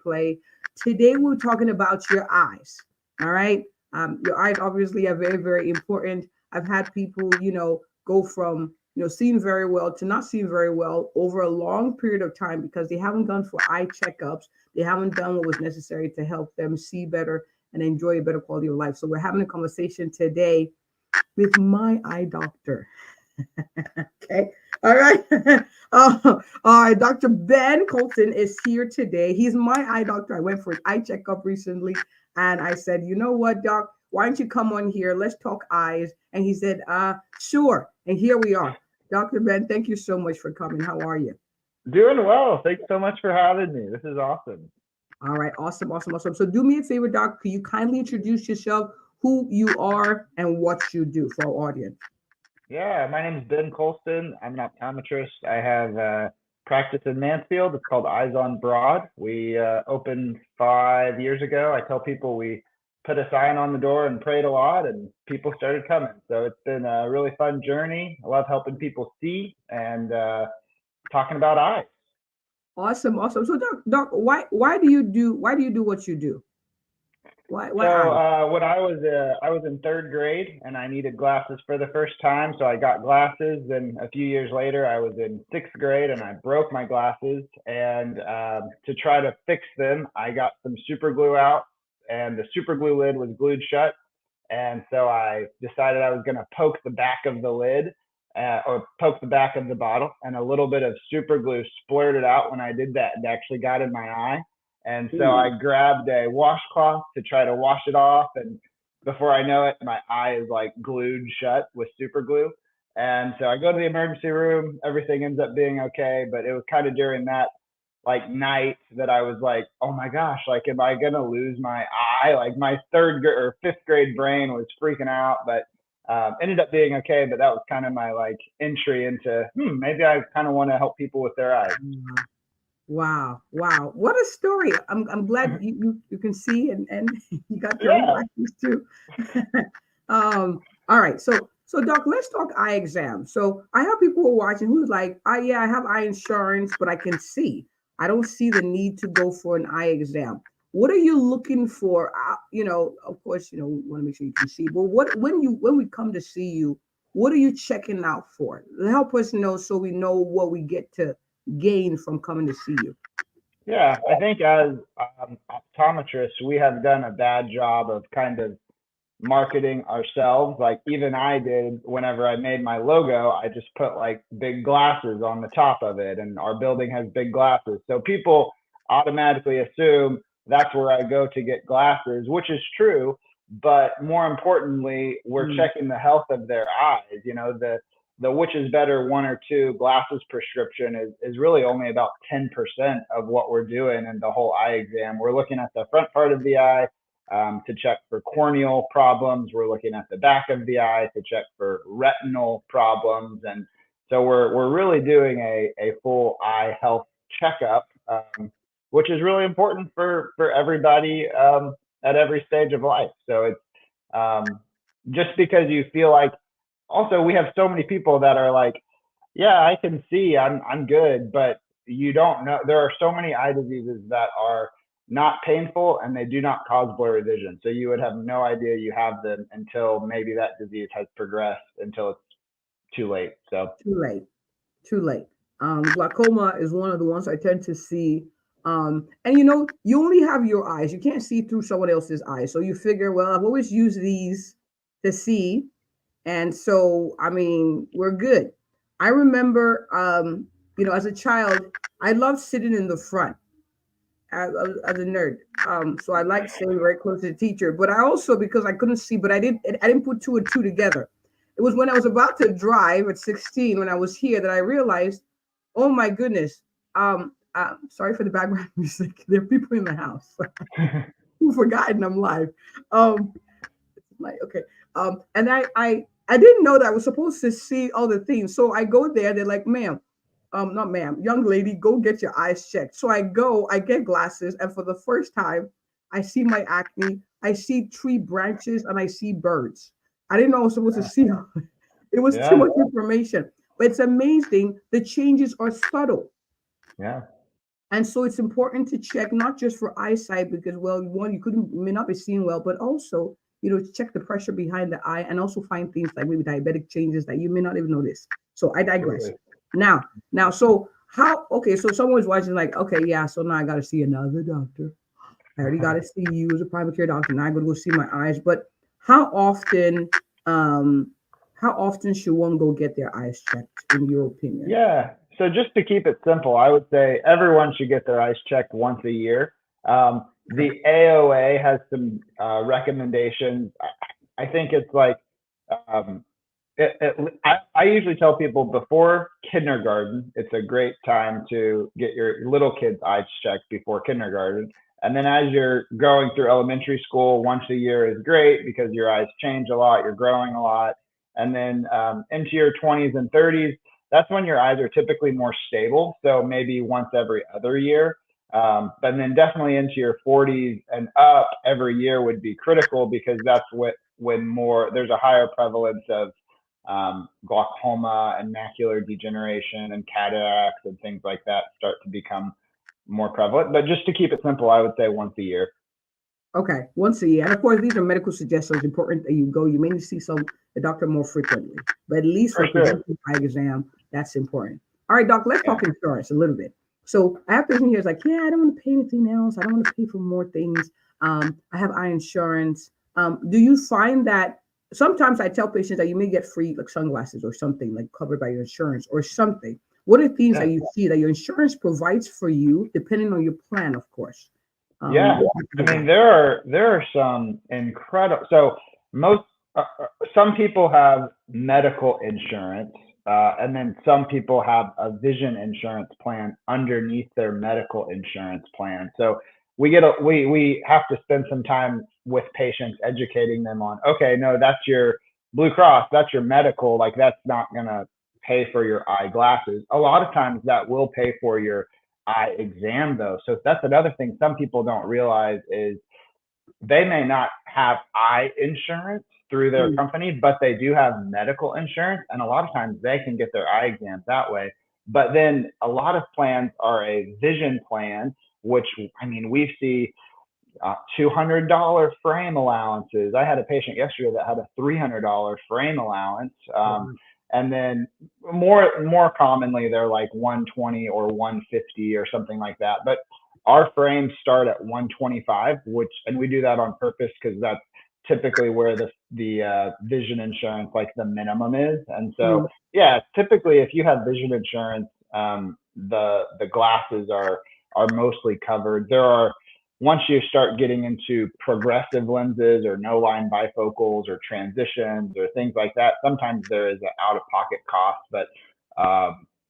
play. Today we're talking about your eyes. All right. Your eyes obviously are very, very important. I've had people, go from, seeing very well to not seeing very well over a long period of time because they haven't gone for eye checkups. They haven't done what was necessary to help them see better and enjoy a better quality of life. So we're having a conversation today with my eye doctor. Okay. All right. All right. Dr. Ben Colston is here today. He's my eye doctor. I went for an eye checkup recently and I said, you know what, doc, why don't you come on here? Let's talk eyes. And he said, sure. And here we are. Dr. Ben, thank you so much for coming. How are you? Doing well. Thanks so much for having me. This is awesome. All right. Awesome. Awesome. Awesome. So do me a favor, doc. Could you kindly introduce yourself, who you are and what you do for our audience? Yeah, my name is Ben Colston. I'm an optometrist. I have practice in Mansfield. It's called Eyes on Broad. We opened 5 years ago. I tell people we put a sign on the door and prayed a lot, and people started coming. So it's been a really fun journey. I love helping people see and talking about eyes. Awesome. Awesome. So why do you do what you do? Why So eyes? when I was in third grade and I needed glasses for the first time, so I got glasses. Then a few years later, I was in sixth grade and I broke my glasses. And to try to fix them, I got some super glue out, and the super glue lid was glued shut. And so I decided I was going to poke the back of the lid or poke the back of the bottle, and a little bit of super glue splurted out when I did that. It actually got in my eye. And so Ooh. I grabbed a washcloth to try to wash it off. And before I know it, my eye is like glued shut with super glue. And so I go to the emergency room. Everything ends up being okay. But it was kind of during that like night that I was like, oh my gosh, like, am I going to lose my eye? Like my or fifth grade brain was freaking out, but ended up being okay. But that was kind of my like entry into, maybe I kind of want to help people with their eyes. Wow. Wow. What a story. I'm glad you can see and you got your own Yeah. glasses too. All right. So Doc, let's talk eye exam. So I have people who are watching who's like, yeah, I have eye insurance, but I can see. I don't see the need to go for an eye exam. What are you looking for? Of course, we want to make sure you can see. But when we come to see you, what are you checking out for? Help us know so we know what we get to gain from coming to see you. Yeah, I think as optometrists, we have done a bad job of kind of marketing ourselves. Like even I did whenever I made my logo, I just put like big glasses on the top of it, and our building has big glasses. So people automatically assume that's where I go to get glasses, which is true. But more importantly, we're Mm, checking the health of their eyes. The which is better one or two glasses prescription is really only about 10% of what we're doing in the whole eye exam. We're looking at the front part of the eye to check for corneal problems. We're looking at the back of the eye to check for retinal problems. And so we're really doing a full eye health checkup, which is really important for everybody at every stage of life. So it's just because you feel like, also we have so many people that are like, yeah, I can see, I'm good, but you don't know. There are so many eye diseases that are not painful and they do not cause blurry vision. So you would have no idea you have them until maybe that disease has progressed until it's too late. So too late. Too late. Glaucoma is one of the ones I tend to see. And you only have your eyes. You can't see through someone else's eyes. So you figure, well, I've always used these to see. And so, I mean, we're good. I remember, as a child, I loved sitting in the front as a nerd. So I liked staying very close to the teacher. But I also, because I couldn't see, but I didn't put two and two together. It was when I was about to drive at 16, when I was here, that I realized, oh my goodness. Sorry for the background music. There are people in the house who forgotten I'm live. Um, like okay. And I didn't know that I was supposed to see all the things. So I go there. They're like, ma'am, not ma'am, young lady, go get your eyes checked. So I go, I get glasses, and for the first time, I see my acne. I see tree branches and I see birds. I didn't know I was supposed to see. It was too yeah, much information. But it's amazing. The changes are subtle. yeah. And so it's important to check not just for eyesight because, well, one, you couldn't may not be seeing well, but also, to check the pressure behind the eye and also find things like maybe diabetic changes that you may not even notice. So I digress. Absolutely. Now, so how? Okay, so someone's watching like, okay, yeah, so now I got to see another doctor. I already got to see you as a primary care doctor. Now I got to go see my eyes. But how often, um, how often should one go get their eyes checked, in your opinion? Yeah. So just to keep it simple, I would say everyone should get their eyes checked once a year. Okay. The AOA has some recommendations. I think it's like um, I usually tell people before kindergarten, it's a great time to get your little kids' eyes checked before kindergarten. And then as you're going through elementary school, once a year is great because your eyes change a lot, you're growing a lot. And then into your 20s and 30s, that's when your eyes are typically more stable. So maybe once every other year. But then definitely into your 40s and up, every year would be critical because that's when more there's a higher prevalence of glaucoma and macular degeneration and cataracts and things like that start to become more prevalent. But just to keep it simple, I would say once a year. Okay, once a year. And of course, these are medical suggestions. Important that you go. You may need to see a doctor more frequently, but at least for For a sure. preventive eye exam, that's important. All right, doc, let's Yeah. talk insurance a little bit. So I have person here is like, yeah, I don't want to pay anything else. I don't want to pay for more things. I have eye insurance. Do you find that sometimes I tell patients that you may get free like sunglasses or something like covered by your insurance or something? What are things that Yeah. you see that your insurance provides for you, depending on your plan, of course? Yeah. I mean, there are some incredible. So most some people have medical insurance, and then some people have a vision insurance plan underneath their medical insurance plan. So we have to spend some time with patients educating them on, okay, no, that's your Blue Cross, that's your medical, like that's not gonna pay for your eyeglasses. A lot of times that will pay for your eye exam though. So that's another thing some people don't realize is they may not have eye insurance through their Mm, company, but they do have medical insurance. And a lot of times they can get their eye exams that way. But then a lot of plans are a vision plan, which I mean, we see $200 frame allowances. I had a patient yesterday that had a $300 frame allowance. wow. And then more commonly, they're like 120 or 150 or something like that. But our frames start at 125, and we do that on purpose because that's typically where the vision insurance, like the minimum is. And so, Mm, yeah, typically if you have vision insurance, the glasses are mostly covered. There are once you start getting into progressive lenses or no line bifocals or transitions or things like that, sometimes there is an out of pocket cost. But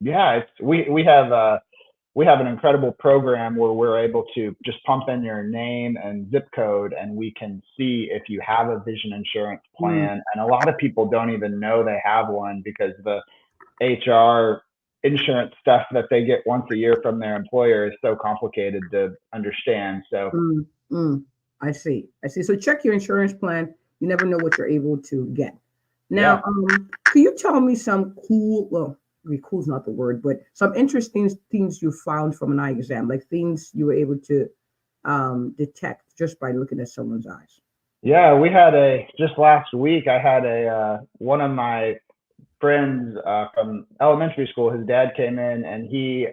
yeah, we have an incredible program where we're able to just pump in your name and zip code, and we can see if you have a vision insurance mm, plan. And a lot of people don't even know they have one because the HR insurance stuff that they get once a year from their employer is so complicated to understand. So mm, mm. I see. I see. So check your insurance plan. You never know what you're able to get. Now, yeah, can you tell me some cool, well, I mean, cool is not the word, but some interesting things you found from an eye exam, like things you were able to detect just by looking at someone's eyes? yeah, we had a just last week. I had a one of my friends from elementary school. His dad came in and he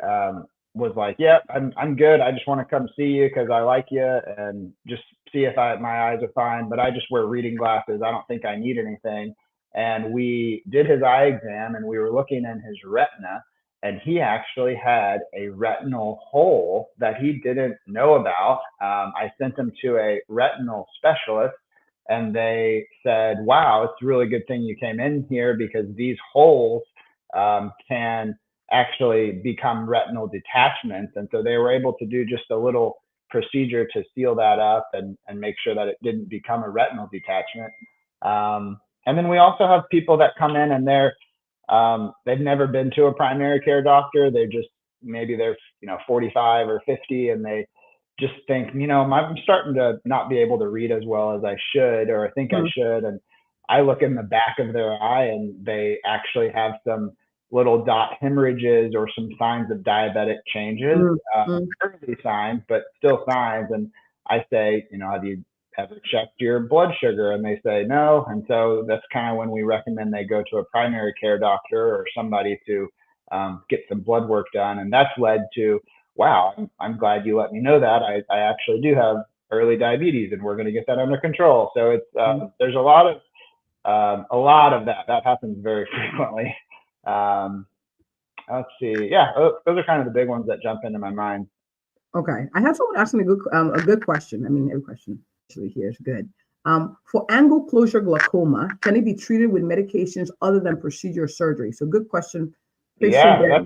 was like, "Yeah, I'm good. I just want to come see you because I like you and just see if my eyes are fine. But I just wear reading glasses. I don't think I need anything." And we did his eye exam and we were looking in his retina, and he actually had a retinal hole that he didn't know about. I sent him to a retinal specialist and they said, "Wow, it's a really good thing you came in here because these holes can actually become retinal detachments." And so they were able to do just a little procedure to seal that up and make sure that it didn't become a retinal detachment. And then we also have people that come in and they've never been to a primary care doctor. They just maybe they're 45 or 50 and they just think, I'm starting to not be able to read as well as I should, or I think I Mm, should. And I look in the back of their eye and they actually have some little dot hemorrhages or some signs of diabetic changes, early signs, but still signs. And I say, have you ever checked your blood sugar? And they say no. And so that's kind of when we recommend they go to a primary care doctor or somebody to get some blood work done. And that's led to, wow, I'm glad you let me know that. I actually do have early diabetes, and we're going to get that under control. So it's there's a lot of that happens very frequently. Let's see. Yeah, those are kind of the big ones that jump into my mind. Okay, I had someone asking a good question. I mean, every question actually here is good. For angle closure glaucoma, can it be treated with medications other than procedure or surgery? So, good question. Yeah,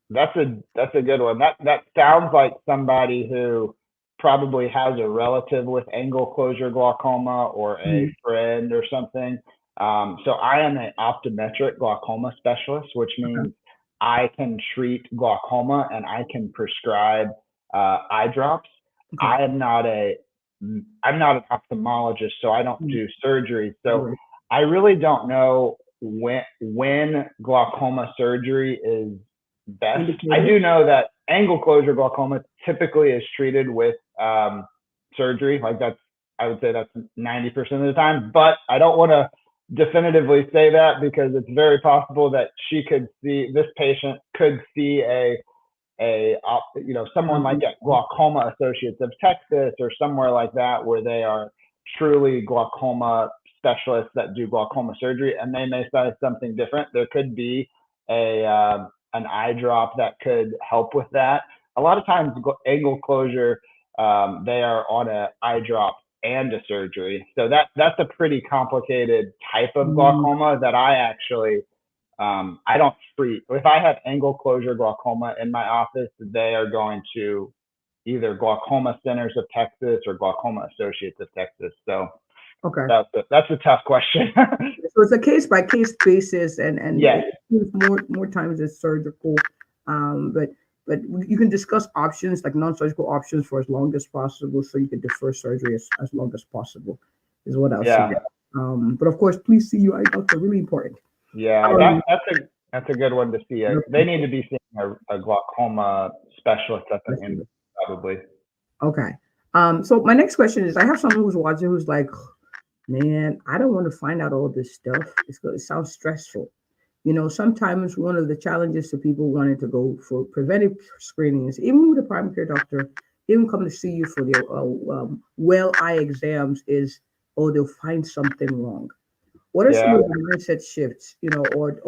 that's a good one. That sounds like somebody who probably has a relative with angle closure glaucoma or a friend or something. So I am an optometric glaucoma specialist, which means I can treat glaucoma and I can prescribe eye drops. I'm not an ophthalmologist, so I don't do surgery. So I really don't know when glaucoma surgery is best. I do know that angle closure glaucoma typically is treated with surgery. Like I would say that's 90% of the time, but I don't want to definitively say that because it's very possible that this patient could see someone like at Glaucoma Associates of Texas or somewhere like that, where they are truly glaucoma specialists that do glaucoma surgery, and they may say something different. There could be an eye drop that could help with that. A lot of times, angle closure, they are on an eye drop and a surgery, so that's a pretty complicated type of glaucoma that I actually I don't treat. If I have angle closure glaucoma in my office, they are going to either Glaucoma Centers of Texas or Glaucoma Associates of Texas. So that's a tough question. So it's a case by case basis, and yes. more times it's surgical, but you can discuss options like non-surgical options for as long as possible, so you can defer surgery as long as possible, is what I'll say. But of course, please see your eye doctor. Really important. Yeah, that's a good one to see. They need to be seeing a glaucoma specialist at the end, probably. Okay. So my next question is, I have someone who's watching who's like, man, I don't want to find out all this stuff. It sounds stressful. Sometimes one of the challenges to people wanting to go for preventive screenings, even with a primary care doctor, even coming to see you for their eye exams, is, they'll find something wrong. What are some of the mindset shifts, or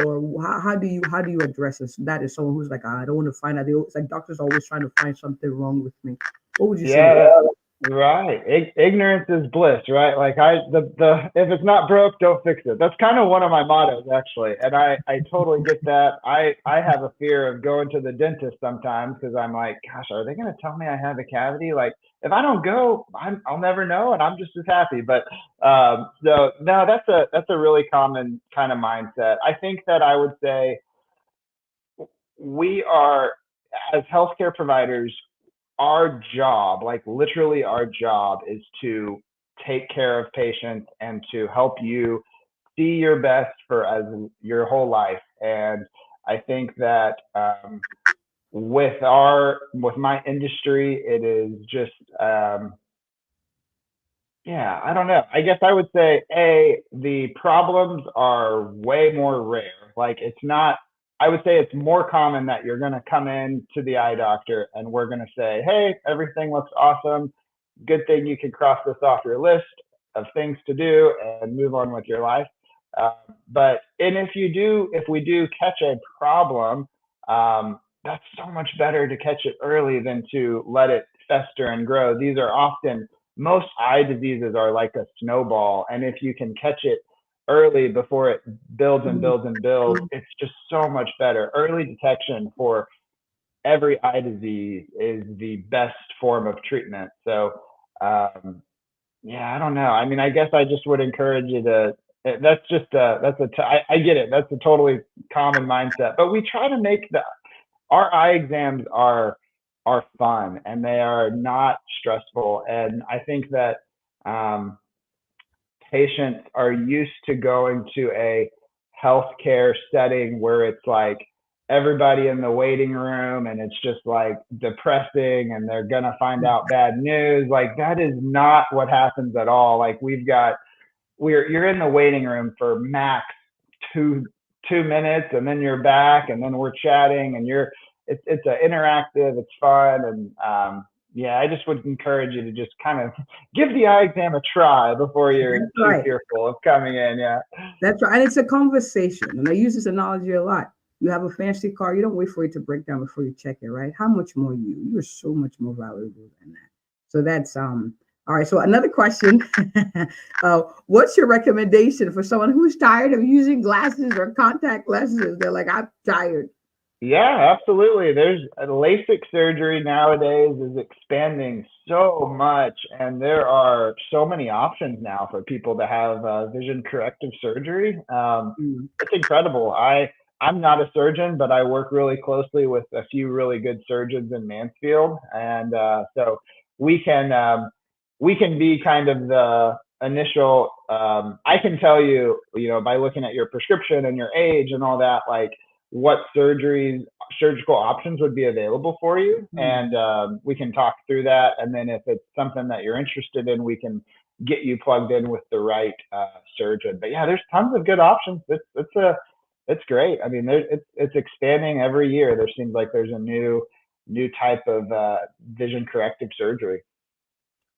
how do you address this? That is someone who's like, I don't want to find out. It's like doctors always trying to find something wrong with me. What would you say? Right. Ignorance is bliss, right? Like if it's not broke, don't fix it. That's kind of one of my mottos, actually. And I totally get that. I have a fear of going to the dentist sometimes because I'm like, gosh, are they going to tell me I have a cavity? Like, if I don't go, I'll never know, and I'm just as happy. But so no, that's a really common kind of mindset. I think that I would say we are, as healthcare providers, our job, like literally our job, is to take care of patients and to help you see your best for your whole life. And I think that with my industry, it is just I don't know. I guess I would say the problems are way more rare. Like I would say it's more common that you're going to come in to the eye doctor and we're going to say, hey, everything looks awesome. Good thing you can cross this off your list of things to do and move on with your life. If we do catch a problem, that's so much better to catch it early than to let it fester and grow. Most eye diseases are like a snowball. And if you can catch it early before it builds and builds and builds, it's just so much better. Early detection for every eye disease is the best form of treatment. So, I don't know. I mean, I guess I just would encourage you to, I get it. That's a totally common mindset, but we try to make our eye exams are fun and they are not stressful. And I think that, patients are used to going to a healthcare setting where it's like everybody in the waiting room and it's just like depressing and they're gonna find out bad news. Like that is not what happens at all. Like you're in the waiting room for max two minutes and then you're back and then we're chatting and it's a interactive, it's fun. And yeah, I just would encourage you to just kind of give the eye exam a try before you're That's too right. fearful of coming in. Yeah. That's right. And it's a conversation. And I use this analogy a lot. You have a fancy car, you don't wait for it to break down before you check it, right? How much more you? You're so much more valuable than that. So that's all right. So another question. What's your recommendation for someone who's tired of using glasses or contact lenses? They're like, I'm tired. Yeah, absolutely. There's LASIK surgery nowadays is expanding so much, and there are so many options now for people to have vision corrective surgery. Mm. It's incredible. I'm not a surgeon, but I work really closely with a few really good surgeons in Mansfield, and so we can we can be kind of the initial. I can tell you, by looking at your prescription and your age and all that, like what surgical options would be available for you. And we can talk through that. And then if it's something that you're interested in, we can get you plugged in with the right surgeon. But yeah, there's tons of good options. It's great. I mean, it's expanding every year. There seems like there's a new type of vision corrective surgery.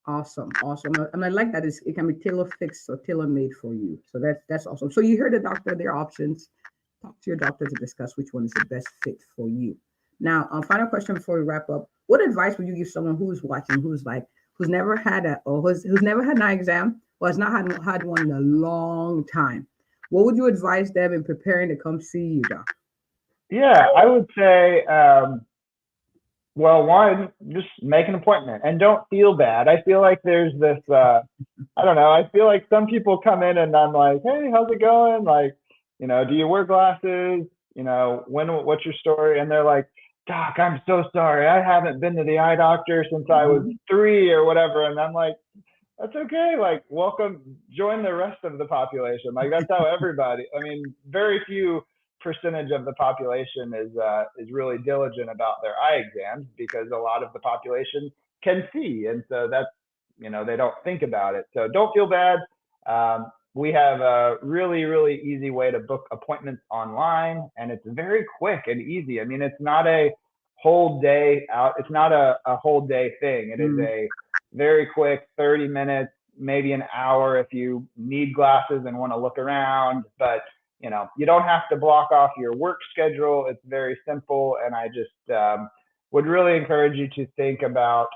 Awesome, awesome. And I like that it can be tailor fixed or tailor made for you. So that's awesome. So you heard the doctor, their options. Talk to your doctor to discuss which one is the best fit for you. Now, final question before we wrap up. What advice would you give someone who's watching, who's never had who's never had an eye exam or has not had one in a long time? What would you advise them in preparing to come see you, doc? Yeah, I would say, well, one, just make an appointment and don't feel bad. I feel like there's this, I don't know. I feel like some people come in and I'm like, hey, how's it going? Like, do you wear glasses? What's your story? And they're like, doc, I'm so sorry. I haven't been to the eye doctor since I was 3 or whatever. And I'm like, that's okay. Like, welcome, join the rest of the population. Like, that's how everybody, I mean, very few percentage of the population is really diligent about their eye exams because a lot of the population can see. And so that's, they don't think about it. So don't feel bad. We have a really, really easy way to book appointments online, and it's very quick and easy. I mean, it's not a whole day out. It's not a whole day thing. It is a very quick 30 minutes, maybe an hour if you need glasses and want to look around. But, you don't have to block off your work schedule. It's very simple. And I just would really encourage you to think about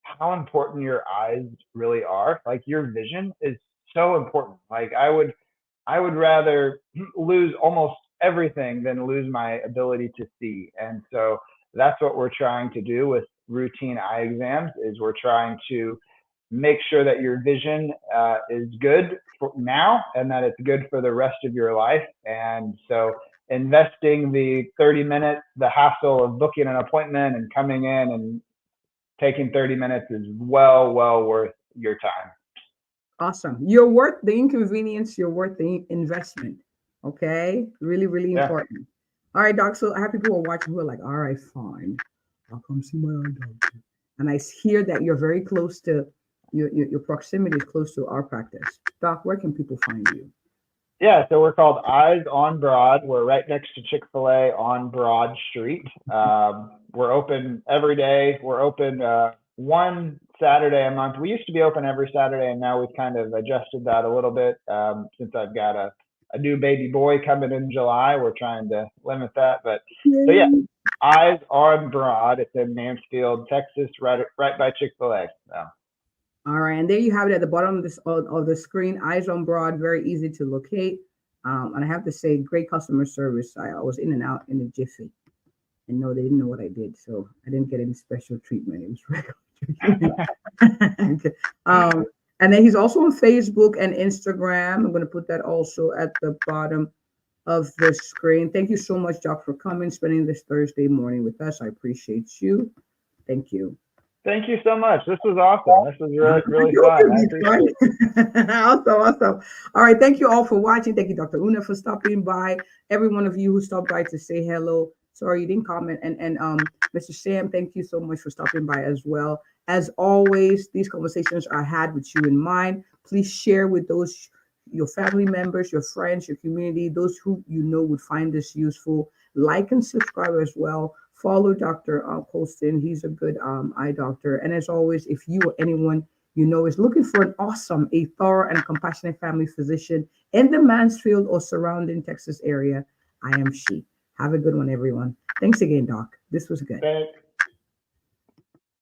how important your eyes really are. Like, your vision is so important. Like, I would rather lose almost everything than lose my ability to see. And so that's what we're trying to do with routine eye exams, is we're trying to make sure that your vision is good for now and that it's good for the rest of your life. And so investing the 30 minutes, the hassle of booking an appointment and coming in and taking 30 minutes is well worth your time. Awesome. You're worth the inconvenience. You're worth the investment. Okay. Really, really important. All right, doc. So I have people who are watching who are like, all right, fine. I'll come see my eye doctor. And I hear that you're very close to your proximity is close to our practice. Doc, where can people find you? Yeah, so we're called Eyes on Broad. We're right next to Chick-fil-A on Broad Street. We're open every day. We're open one Saturday a month. We used to be open every Saturday, and now we've kind of adjusted that a little bit since I've got a new baby boy coming in July. We're trying to limit that. But so yeah, Eyes on Broad. It's in Mansfield, Texas, right by Chick-fil-A. So. All right, and there you have it at the bottom of the screen. Eyes on Broad, very easy to locate. And I have to say, great customer service. I was in and out in a jiffy, and no, they didn't know what I did, so I didn't get any special treatment. It was regular treatment. And then he's also on Facebook and Instagram. I'm going to put that also at the bottom of the screen. Thank you so much, Doc, for coming, spending this Thursday morning with us. I appreciate you. Thank you. Thank you so much. This was awesome. This was really fun. I appreciate it. Awesome. All right. Thank you all for watching. Thank you, Dr. Una, for stopping by. Every one of you who stopped by to say hello. Sorry you didn't comment. And Mr. Sam, thank you so much for stopping by as well. As always, these conversations are had with you in mind. Please share with those your family members, your friends, your community, those who you know would find this useful. Like and subscribe as well. Follow Dr. Colston. He's a good eye doctor. And as always, if you or anyone you know is looking for an awesome, a thorough and compassionate family physician in the Mansfield or surrounding Texas area, I am she. Have a good one, everyone. Thanks again, Doc. This was good. Thanks.